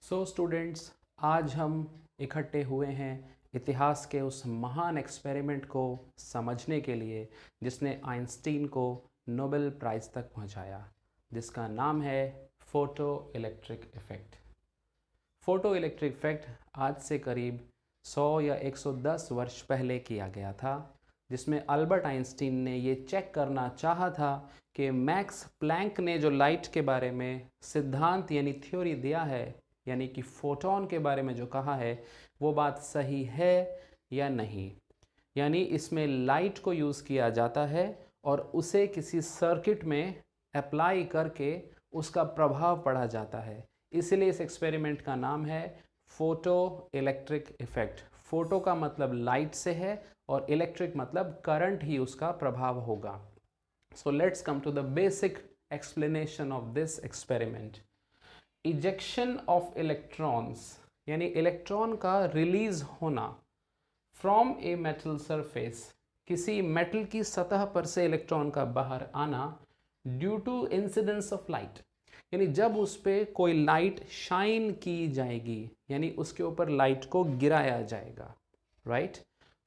Students, आज हम इकट्ठे हुए हैं इतिहास के उस महान एक्सपेरिमेंट को समझने के लिए जिसने आइंस्टीन को नोबेल प्राइज़ तक पहुंचाया, जिसका नाम है photo electric effect. Photo electric effect आज से करीब 100 या 110 वर्ष पहले किया गया था, जिसमें अल्बर्ट आइंस्टीन ने ये चेक करना चाहा था कि मैक्स प्लैंक ने जो लाइट के बारे में सिद्धांत यानी थ्योरी दिया है, यानी कि फोटोन के बारे में जो कहा है, वो बात सही है या नहीं। यानी इसमें लाइट को यूज़ किया जाता है और उसे किसी सर्किट में अप्लाई करके उसका प्रभाव पड़ा जाता है। इसलिए इस एक्सपेरिमेंट का नाम है फोटो इलेक्ट्रिक इफ़ेक्ट। फोटो का मतलब लाइट से है और इलेक्ट्रिक मतलब करंट ही उसका प्रभाव होगा। So let's come to the basic explanation of this experiment. Ejection of electrons यानी इलेक्ट्रॉन का रिलीज होना फ्रॉम ए मेटल सरफेस, किसी मेटल की सतह पर से इलेक्ट्रॉन का बाहर आना due to incidence of light, यानी जब उस पर कोई लाइट शाइन की जाएगी, यानी उसके ऊपर लाइट को गिराया जाएगा, राइट।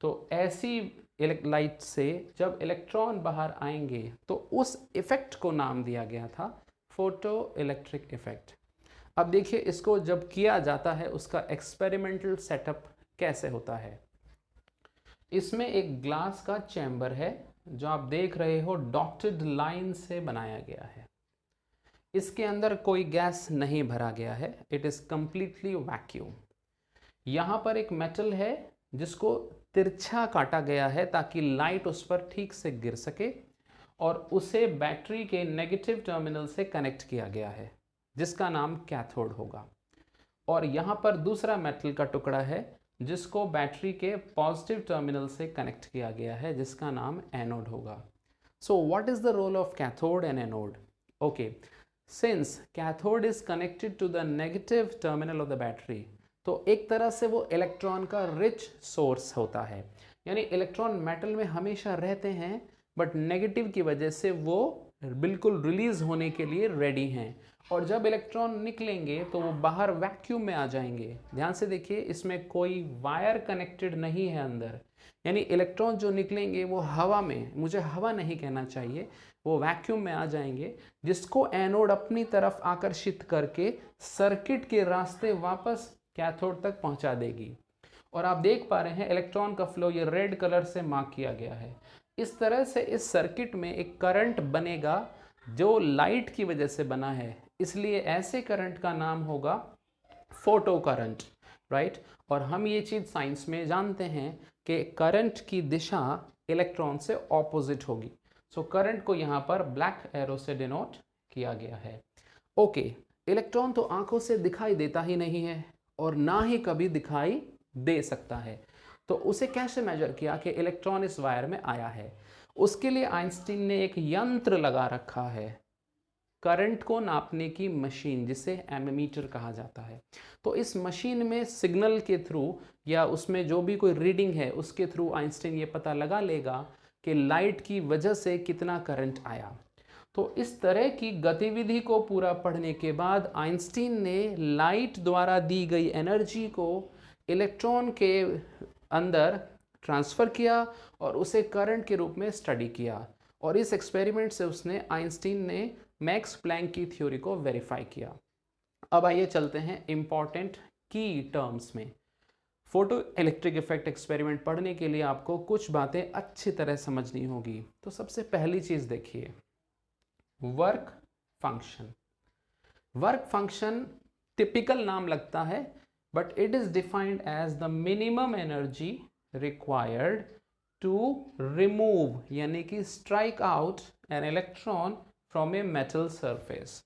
तो ऐसी लाइट से जब इलेक्ट्रॉन बाहर आएंगे तो उस इफेक्ट को नाम दिया गया था फोटो इलेक्ट्रिक इफेक्ट। अब देखिए, इसको जब किया जाता है उसका एक्सपेरिमेंटल सेटअप कैसे होता है। इसमें एक ग्लास का चैम्बर है जो आप देख रहे हो डॉटेड लाइन से बनाया गया है। इसके अंदर कोई गैस नहीं भरा गया है, इट इज़ कंप्लीटली वैक्यूम। यहाँ पर एक मेटल है जिसको तिरछा काटा गया है ताकि लाइट उस पर ठीक से गिर सके, और उसे बैटरी के नेगेटिव टर्मिनल से कनेक्ट किया गया है जिसका नाम कैथोड होगा। और यहाँ पर दूसरा मेटल का टुकड़ा है जिसको बैटरी के पॉजिटिव टर्मिनल से कनेक्ट किया गया है जिसका नाम एनोड होगा। So what is the role of cathode and anode? Okay, since cathode is connected to the negative terminal of the battery, तो एक तरह से वो इलेक्ट्रॉन का रिच सोर्स होता है। यानी इलेक्ट्रॉन मेटल में हमेशा रहते हैं, बट नेगेटिव की वजह से वो बिल्कुल रिलीज होने के लिए रेडी हैं, और जब इलेक्ट्रॉन निकलेंगे तो वो बाहर वैक्यूम में आ जाएंगे। ध्यान से देखिए, इसमें कोई वायर कनेक्टेड नहीं है अंदर, यानी इलेक्ट्रॉन जो निकलेंगे वो हवा में, मुझे हवा नहीं कहना चाहिए, वो वैक्यूम में आ जाएंगे, जिसको एनोड अपनी तरफ आकर्षित करके सर्किट के रास्ते वापस कैथोड तक पहुंचा देगी। और आप देख पा रहे हैं इलेक्ट्रॉन का फ्लो ये रेड कलर से मार्क किया गया है। इस तरह से इस सर्किट में एक करंट बनेगा जो लाइट की वजह से बना है, इसलिए ऐसे करंट का नाम होगा फोटो करंट, राइट। और हम ये चीज़ साइंस में जानते हैं कि करंट की दिशा इलेक्ट्रॉन से ऑपोजिट होगी। सो करंट को यहाँ पर ब्लैक एरो से डिनोट किया गया है। ओके, इलेक्ट्रॉन तो आंखों से दिखाई देता ही नहीं है और ना ही कभी दिखाई दे सकता है, तो उसे कैसे मेजर किया कि इलेक्ट्रॉन इस वायर में आया है? उसके लिए आइंस्टीन ने एक यंत्र लगा रखा है, करंट को नापने की मशीन, जिसे एमीमीटर कहा जाता है। तो इस मशीन में सिग्नल के थ्रू या उसमें जो भी कोई रीडिंग है उसके थ्रू आइंस्टीन ये पता लगा लेगा कि लाइट की वजह से कितना करंट आया। तो इस तरह की गतिविधि को पूरा पढ़ने के बाद आइंस्टीन ने लाइट द्वारा दी गई एनर्जी को इलेक्ट्रॉन के अंदर ट्रांसफ़र किया और उसे करंट के रूप में स्टडी किया, और इस एक्सपेरिमेंट से आइंस्टीन ने मैक्स प्लैंक की थ्योरी को वेरीफाई किया। अब आइए चलते हैं इम्पॉर्टेंट की टर्म्स में। फोटो इलेक्ट्रिक इफेक्ट एक्सपेरिमेंट पढ़ने के लिए आपको कुछ बातें अच्छी तरह समझनी होगी। तो सबसे पहली चीज़ देखिए, work function. Work function typical नाम लगता है, but it is defined as the minimum energy required to remove, यानी कि strike out an electron from a metal surface.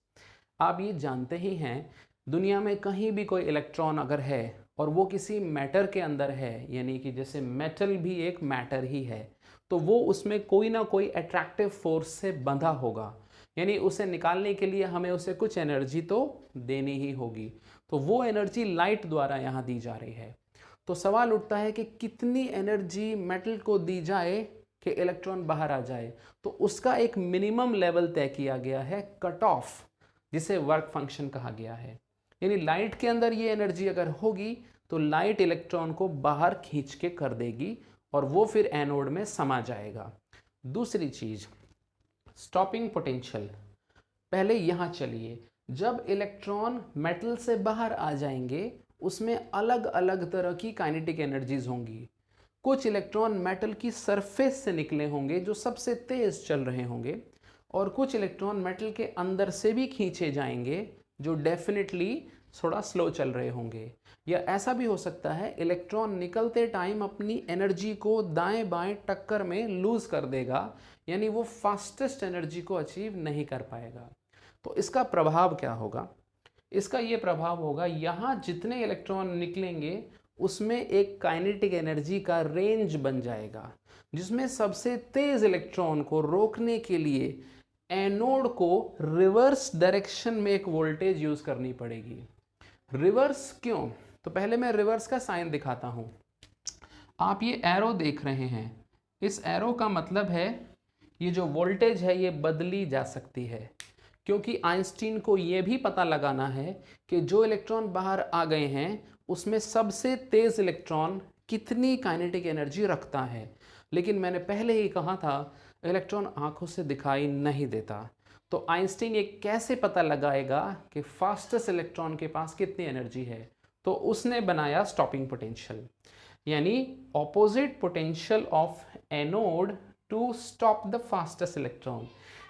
आप ये जानते ही हैं, दुनिया में कहीं भी कोई इलेक्ट्रॉन अगर है और वो किसी मैटर के अंदर है, यानी कि जैसे मेटल भी एक मैटर ही है, तो वो उसमें कोई ना कोई अट्रैक्टिव फोर्स से बंधा होगा, यानी उसे निकालने के लिए हमें उसे कुछ एनर्जी तो देनी ही होगी। तो वो एनर्जी लाइट द्वारा यहाँ दी जा रही है। तो सवाल उठता है कि कितनी एनर्जी मेटल को दी जाए कि इलेक्ट्रॉन बाहर आ जाए। तो उसका एक मिनिमम लेवल तय किया गया है, कट ऑफ, जिसे वर्क फंक्शन कहा गया है। यानी लाइट के अंदर ये एनर्जी अगर होगी तो लाइट इलेक्ट्रॉन को बाहर खींच के कर देगी और वो फिर एनोड में समा जाएगा। दूसरी चीज, स्टॉपिंग पोटेंशियल। पहले यहाँ चलिए, जब इलेक्ट्रॉन मेटल से बाहर आ जाएंगे उसमें अलग अलग तरह की काइनेटिक एनर्जीज होंगी। कुछ इलेक्ट्रॉन मेटल की सरफेस से निकले होंगे जो सबसे तेज चल रहे होंगे, और कुछ इलेक्ट्रॉन मेटल के अंदर से भी खींचे जाएंगे जो डेफिनेटली थोड़ा स्लो चल रहे होंगे। या ऐसा भी हो सकता है इलेक्ट्रॉन निकलते टाइम अपनी एनर्जी को दाएं बाएं टक्कर में लूज कर देगा, यानी वो फास्टेस्ट एनर्जी को अचीव नहीं कर पाएगा। तो इसका प्रभाव क्या होगा? इसका ये प्रभाव होगा, यहाँ जितने इलेक्ट्रॉन निकलेंगे उसमें एक काइनेटिक एनर्जी का रेंज बन जाएगा, जिसमें सबसे तेज इलेक्ट्रॉन को रोकने के लिए एनोड को रिवर्स डायरेक्शन में एक वोल्टेज यूज करनी पड़ेगी। रिवर्स क्यों? तो पहले मैं रिवर्स का साइन दिखाता हूं। आप ये एरो देख रहे हैं, इस एरो का मतलब है ये जो वोल्टेज है ये बदली जा सकती है, क्योंकि आइंस्टीन को ये भी पता लगाना है कि जो इलेक्ट्रॉन बाहर आ गए हैं उसमें सबसे तेज इलेक्ट्रॉन कितनी काइनेटिक एनर्जी रखता है। लेकिन मैंने पहले ही कहा था इलेक्ट्रॉन आंखों से दिखाई नहीं देता, तो आइंस्टीन ये कैसे पता लगाएगा कि फास्टेस्ट इलेक्ट्रॉन के पास कितनी एनर्जी है? तो उसने बनाया स्टॉपिंग पोटेंशियल, यानी opposite potential of anode to stop the fastest electron.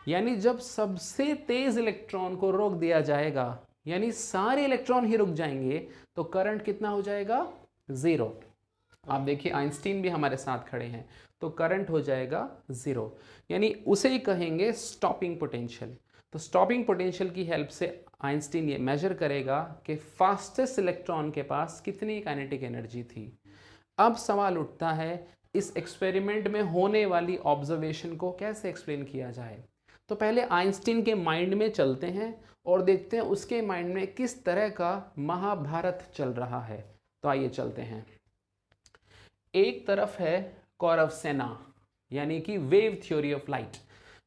यानी जब सबसे तेज इलेक्ट्रॉन को रोक दिया जाएगा, यानी सारे इलेक्ट्रॉन ही रुक जाएंगे, तो करंट कितना हो जाएगा? जीरो। आप देखिए आइंस्टीन भी हमारे साथ खड़े हैं, तो करंट हो जाएगा जीरो, यानी उसे ही कहेंगे स्टॉपिंग पोटेंशियल। तो स्टॉपिंग पोटेंशियल की हेल्प से आइंस्टीन ये मेजर करेगा कि फास्टेस्ट इलेक्ट्रॉन के पास कितनी काइनेटिक एनर्जी थी। अब सवाल उठता है इस एक्सपेरिमेंट में होने वाली ऑब्जर्वेशन को कैसे एक्सप्लेन किया जाए। तो पहले आइंस्टीन के माइंड में चलते हैं और देखते हैं उसके माइंड में किस तरह का महाभारत चल रहा है। तो आइए चलते हैं। एक तरफ है कौरव सेना, यानी कि wave theory of light.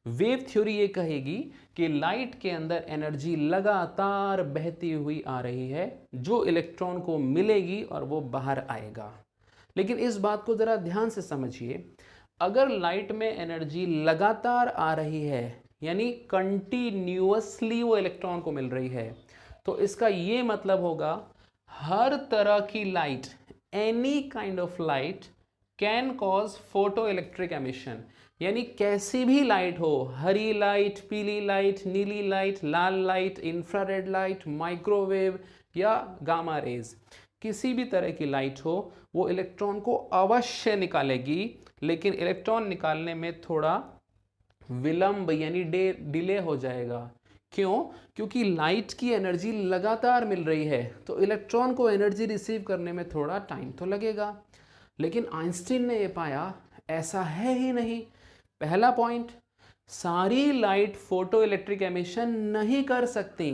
Wave theory ये कहेगी कि लाइट के अंदर एनर्जी लगातार बहती हुई आ रही है जो इलेक्ट्रॉन को मिलेगी और वो बाहर आएगा। लेकिन इस बात को जरा ध्यान से समझिए, अगर लाइट में एनर्जी लगातार आ रही है यानी कंटिन्यूअसली वो इलेक्ट्रॉन को मिल रही है, तो इसका ये मतलब होगा हर तरह की light, any kind of light can cause photo electric emission. यानी कैसी भी लाइट हो, हरी लाइट, पीली लाइट, नीली लाइट, लाल लाइट, इंफ्रारेड लाइट, माइक्रोवेव या गामा रेज, किसी भी तरह की लाइट हो, वो इलेक्ट्रॉन को अवश्य निकालेगी। लेकिन इलेक्ट्रॉन निकालने में थोड़ा विलंब यानी डिले हो जाएगा। क्यों? क्योंकि लाइट की एनर्जी लगातार मिल रही है, तो इलेक्ट्रॉन को एनर्जी रिसीव करने में थोड़ा टाइम तो लगेगा। लेकिन आइंस्टीन ने यह पाया ऐसा है ही नहीं। पहला पॉइंट, सारी लाइट फोटो इलेक्ट्रिक एमिशन नहीं कर सकती,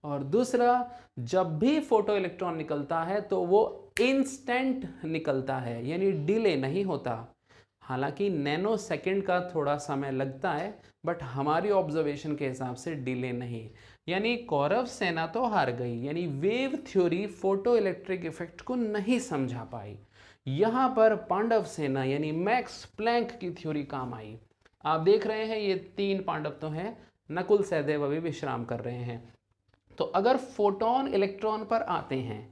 और दूसरा, जब भी फोटो इलेक्ट्रॉन निकलता है तो वो इंस्टेंट निकलता है, यानी डिले नहीं होता। हालांकि नैनो सेकंड का थोड़ा समय लगता है, बट हमारी ऑब्जर्वेशन के हिसाब से डिले नहीं। यानी कौरव सेना तो हार गई, यानी wave theory photo electric effect को नहीं समझा पाई। यहां पर पांडव सेना यानी मैक्स प्लैंक की थ्योरी काम आई। आप देख रहे हैं ये तीन पांडव तो हैं, नकुल सहदेव अभी विश्राम कर रहे हैं। तो अगर फोटोन इलेक्ट्रॉन पर आते हैं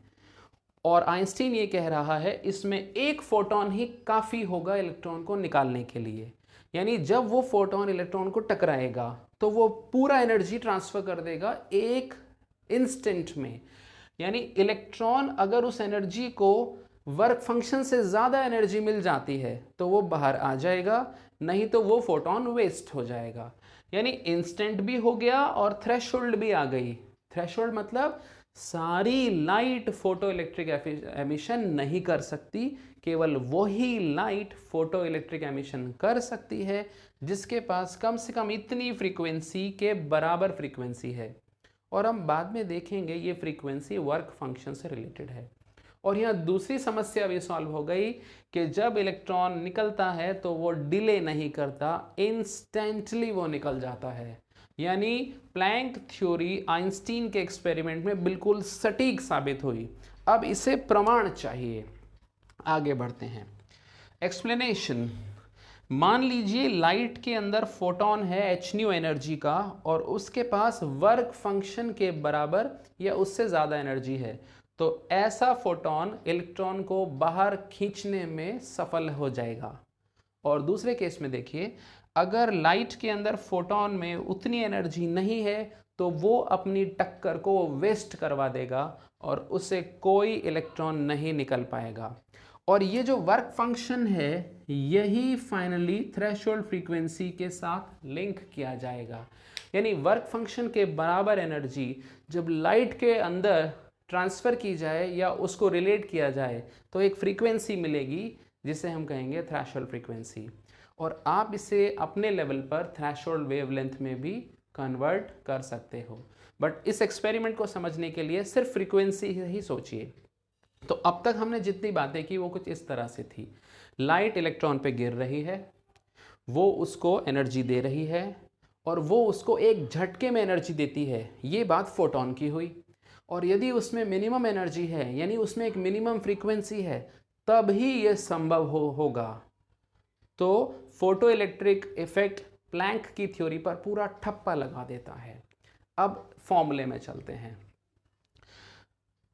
और आइंस्टीन ये कह रहा है इसमें एक फोटोन ही काफ़ी होगा इलेक्ट्रॉन को निकालने के लिए, यानी जब वो फोटोन इलेक्ट्रॉन को टकराएगा तो वो पूरा एनर्जी ट्रांसफर कर देगा एक इंस्टेंट में। यानी इलेक्ट्रॉन अगर उस एनर्जी को वर्क फंक्शन से ज़्यादा एनर्जी मिल जाती है तो वो बाहर आ जाएगा, नहीं तो वो फोटोन वेस्ट हो जाएगा। यानी इंस्टेंट भी हो गया और थ्रेशोल्ड भी आ गई। थ्रेशोल्ड मतलब सारी लाइट फोटो इलेक्ट्रिक एमिशन नहीं कर सकती, केवल वही लाइट फोटो इलेक्ट्रिक एमिशन कर सकती है जिसके पास कम से कम इतनी फ्रीक्वेंसी के बराबर फ्रीक्वेंसी है। और हम बाद में देखेंगे ये फ्रीक्वेंसी वर्क फंक्शन से रिलेटेड है। और यहाँ दूसरी समस्या भी सॉल्व हो गई कि जब इलेक्ट्रॉन निकलता है तो वो डिले नहीं करता, इंस्टेंटली वो निकल जाता है। यानी प्लैंक थ्योरी आइंस्टीन के एक्सपेरिमेंट में बिल्कुल सटीक साबित हुई। अब इसे प्रमाण चाहिए। आगे बढ़ते हैं। एक्सप्लेनेशन। मान लीजिए लाइट के अंदर फोटोन है एच न्यू एनर्जी का, और उसके पास वर्क फंक्शन के बराबर या उससे ज़्यादा एनर्जी है, तो ऐसा फोटोन इलेक्ट्रॉन को बाहर खींचने में सफल हो जाएगा। और दूसरे केस में देखिए, अगर लाइट के अंदर फोटोन में उतनी एनर्जी नहीं है तो वो अपनी टक्कर को वेस्ट करवा देगा और उससे कोई इलेक्ट्रॉन नहीं निकल पाएगा। और ये जो वर्क फंक्शन है यही फाइनली थ्रेशोल्ड फ्रीक्वेंसी के साथ लिंक किया जाएगा। यानी वर्क फंक्शन के बराबर एनर्जी जब लाइट के अंदर ट्रांसफ़र की जाए या उसको रिलेट किया जाए तो एक फ्रीक्वेंसी मिलेगी जिसे हम कहेंगे थ्रेशोल्ड फ्रीक्वेंसी। और आप इसे अपने लेवल पर थ्रेशोल्ड वेवलेंथ में भी कन्वर्ट कर सकते हो। बट इस एक्सपेरिमेंट को समझने के लिए सिर्फ फ्रीक्वेंसी ही सोचिए। तो अब तक हमने जितनी बातें की वो कुछ इस तरह से थी। लाइट इलेक्ट्रॉन पे गिर रही है, वो उसको एनर्जी दे रही है और वो उसको एक झटके में एनर्जी देती है। ये बात फोटोन की हुई। और यदि उसमें मिनिमम एनर्जी है यानी उसमें एक मिनिमम फ्रीक्वेंसी है तब ही ये संभव होगा। तो फोटो इलेक्ट्रिक इफेक्ट प्लैंक की थ्योरी पर पूरा ठप्पा लगा देता है। अब फॉर्मूले में चलते हैं।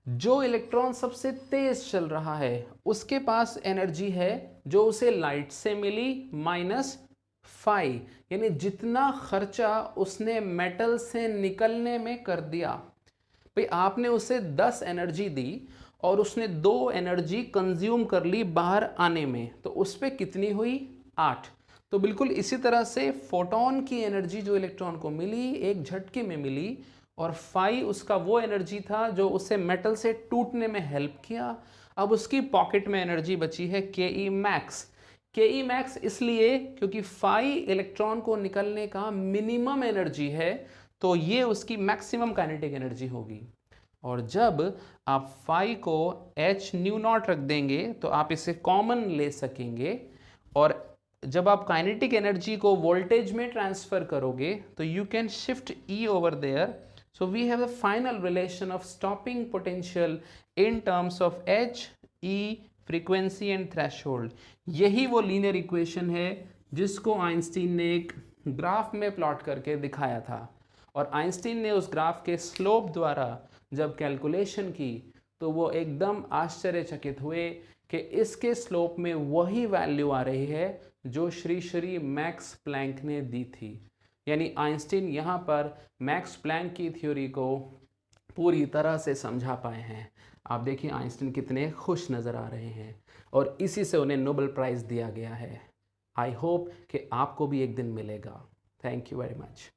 जो इलेक्ट्रॉन सबसे तेज चल रहा है उसके पास एनर्जी है जो उसे लाइट से मिली -φ, यानी जितना खर्चा उसने मेटल से निकलने में कर दिया। भाई आपने उसे 10 एनर्जी दी और उसने 2 एनर्जी कंज्यूम कर ली बाहर आने में, तो उस पर कितनी हुई? 8। तो बिल्कुल इसी तरह से फोटोन की एनर्जी जो इलेक्ट्रॉन को मिली एक झटके में मिली, और φ उसका वो एनर्जी था जो उसे मेटल से टूटने में हेल्प किया। अब उसकी पॉकेट में एनर्जी बची है ke मैक्स। ke मैक्स इसलिए क्योंकि φ इलेक्ट्रॉन को निकलने का मिनिमम एनर्जी है, तो ये उसकी मैक्सिमम काइनेटिक एनर्जी होगी। और जब आप φ को h न्यू नॉट रख देंगे तो आप इसे कॉमन ले सकेंगे, और जब आप काइनेटिक एनर्जी को वोल्टेज में ट्रांसफर करोगे तो you can shift E over there. So we have the final relation of stopping potential in terms of H, E, frequency and threshold। यही वो लीनियर इक्वेशन है जिसको आइंस्टीन ने एक ग्राफ में प्लॉट करके दिखाया था। और आइंस्टीन ने उस ग्राफ के स्लोप द्वारा जब कैलकुलेशन की तो वो एकदम आश्चर्यचकित हुए कि इसके स्लोप में वही वैल्यू आ रही है जो श्री मैक्स प्लैंक ने दी थी। यानी आइंस्टीन यहाँ पर मैक्स प्लैंक की थ्योरी को पूरी तरह से समझा पाए हैं। आप देखिए आइंस्टीन कितने खुश नज़र आ रहे हैं और इसी से उन्हें नोबेल प्राइज़ दिया गया है। आई होप कि आपको भी एक दिन मिलेगा। Thank you very much.